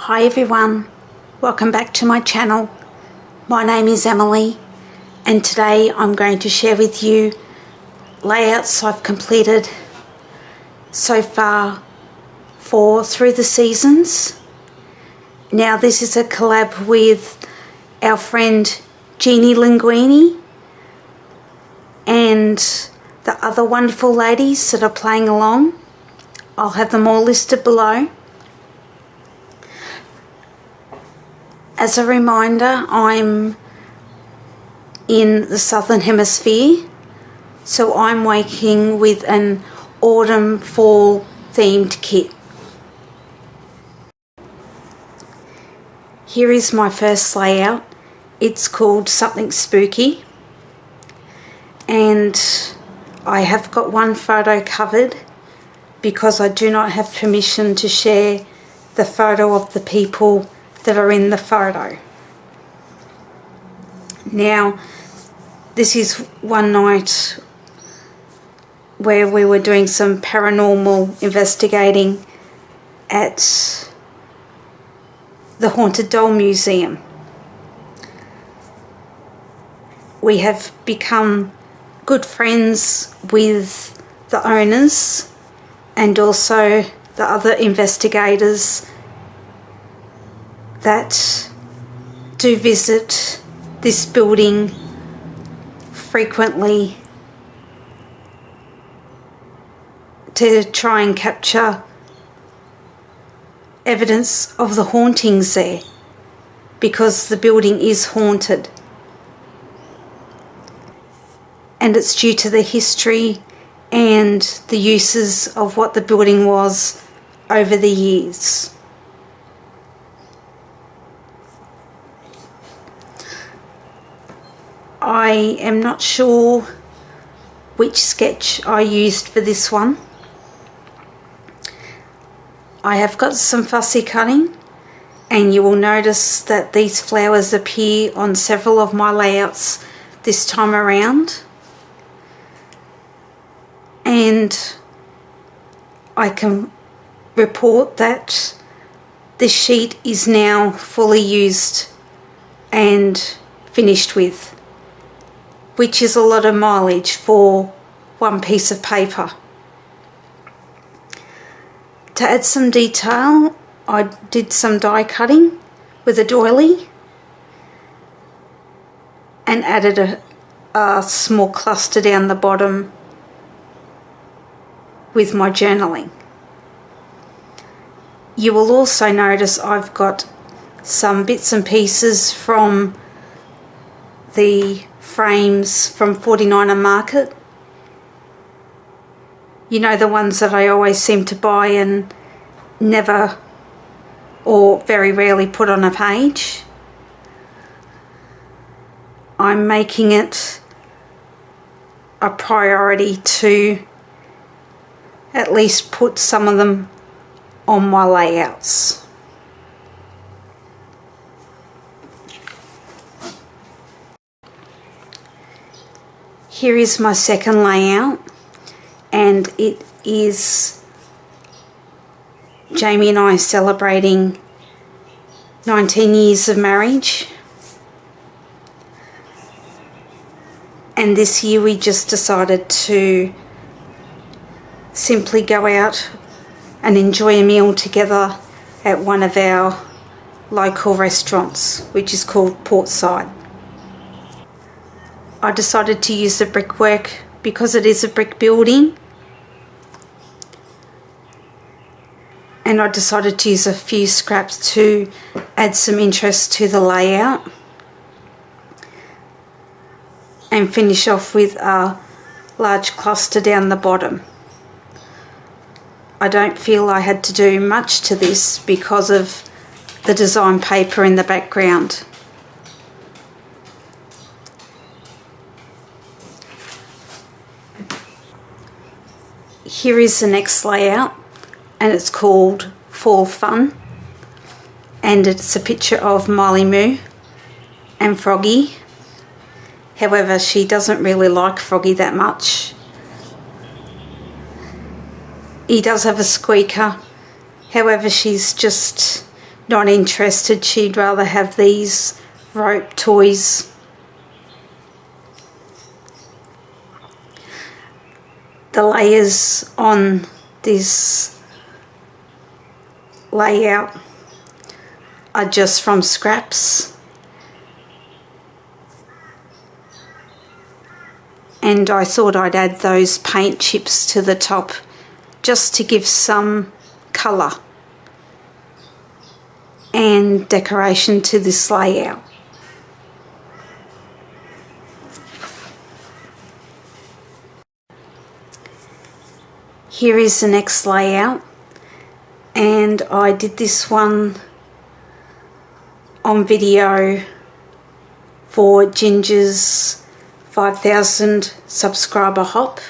Hi everyone, welcome back to my channel. My name is Emily and today I'm going to share with you layouts I've completed so far for Through the Seasons. Now this is a collab with our friend Jeannie Linguini and the other wonderful ladies that are playing along. I'll have them all listed below. As a reminder, I'm in the Southern Hemisphere, so I'm working with an autumn fall themed kit. Here is my first layout. It's called Something Spooky, and I have got one photo covered because I do not have permission to share the photo of the people that are in the photo. Now, this is one night where we were doing some paranormal investigating at the Haunted Doll Museum. We have become good friends with the owners and also the other investigators that do visit this building frequently to try and capture evidence of the hauntings there, because the building is haunted, and it's due to the history and the uses of what the building was over the years. I am not sure which sketch I used for this one. I have got some fussy cutting, and you will notice that these flowers appear on several of my layouts this time around. And I can report that this sheet is now fully used and finished with, which is a lot of mileage for one piece of paper. To add some detail, I did some die cutting with a doily and added a small cluster down the bottom with my journaling. You will also notice I've got some bits and pieces from the frames from 49er Market. You know, the ones that I always seem to buy and never or very rarely put on a page. I'm making it a priority to at least put some of them on my layouts. Here is my second layout, and it is Jamie and I celebrating 19 years of marriage. And this year we just decided to simply go out and enjoy a meal together at one of our local restaurants, which is called Portside. I decided to use the brickwork because it is a brick building, and I decided to use a few scraps to add some interest to the layout and finish off with a large cluster down the bottom. I don't feel I had to do much to this because of the design paper in the background. Here is the next layout, and it's called Fall Fun, and it's a picture of Molly Moo and Froggy. However, she doesn't really like Froggy that much. He does have a squeaker, however she's just not interested. She'd rather have these rope toys. The layers on this layout are just from scraps, and I thought I'd add those paint chips to the top just to give some colour and decoration to this layout. Here is the next layout, and I did this one on video for Ginger's 5,000 subscriber hop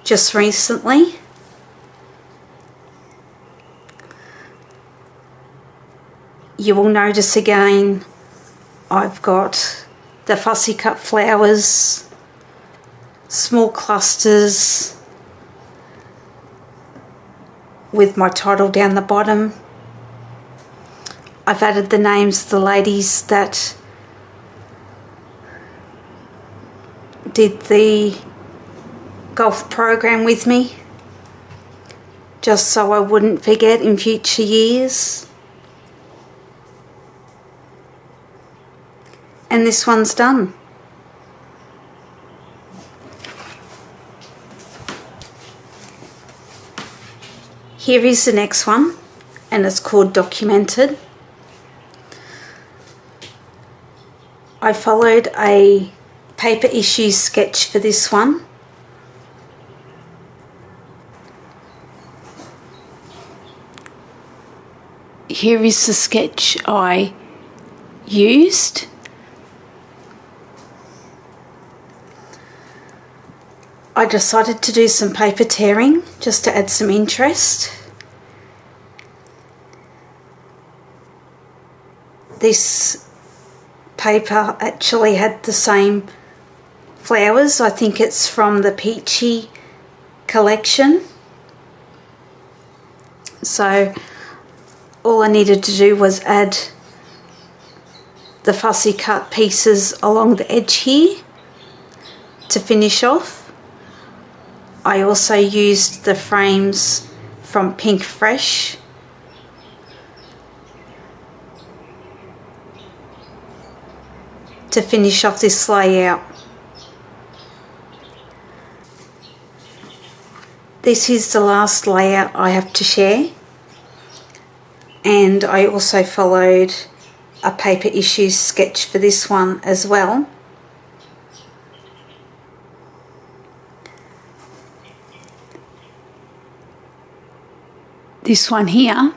just recently. You will notice again I've got the fussy cut flowers, small clusters with my title down the bottom. I've added the names of the ladies that did the golf program with me, just so I wouldn't forget in future years. And this one's done. Here is the next one, and it's called Documented. I followed a paper issue sketch for this one. Here is the sketch I used. I decided to do some paper tearing just to add some interest. This paper actually had the same flowers. I think it's from the Peachy collection. So all I needed to do was add the fussy cut pieces along the edge here to finish off. I also used the frames from Pink Fresh to finish off this layout. This is the last layout I have to share, and I also followed a paper issue sketch for this one as well. This one here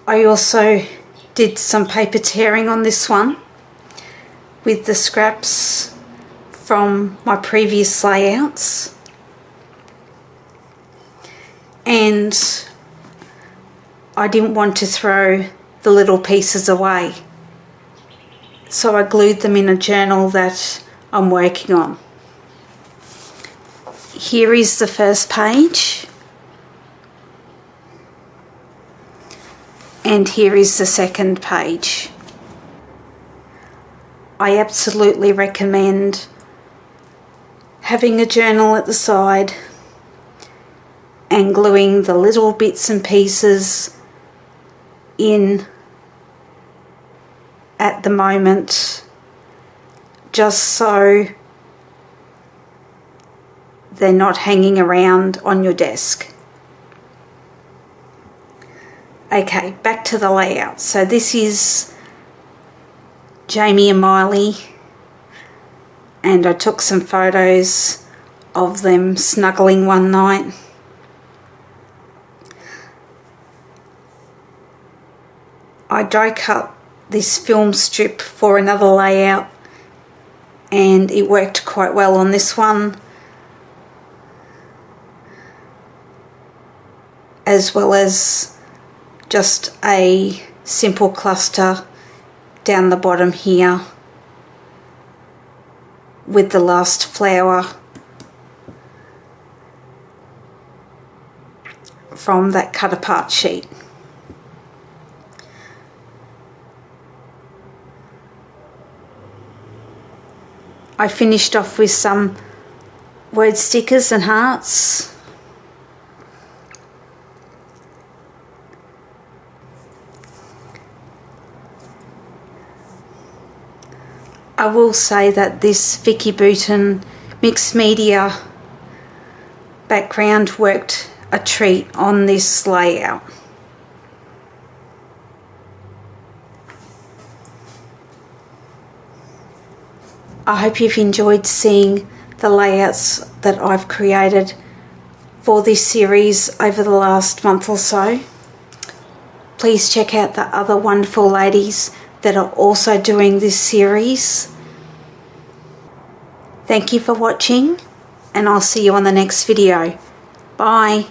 I also did some paper tearing on this one with the scraps from my previous layouts, and I didn't want to throw the little pieces away, so I glued them in a journal that I'm working on. Here is the first page, and here is the second page. I absolutely recommend having a journal at the side and gluing the little bits and pieces in at the moment, just so they're not hanging around on your desk. Okay, back to the layout. So this is Jamie and Miley, and I took some photos of them snuggling one night. I dry cut this film strip for another layout, and it worked quite well on this one, as well as just a simple cluster down the bottom here with the last flower from that cut apart sheet. I finished off with some word stickers and hearts. I will say that this Vicky Bouton mixed media background worked a treat on this layout. I hope you've enjoyed seeing the layouts that I've created for this series over the last month or so. Please check out the other wonderful ladies that are also doing this series. Thank you for watching, and I'll see you on the next video. Bye.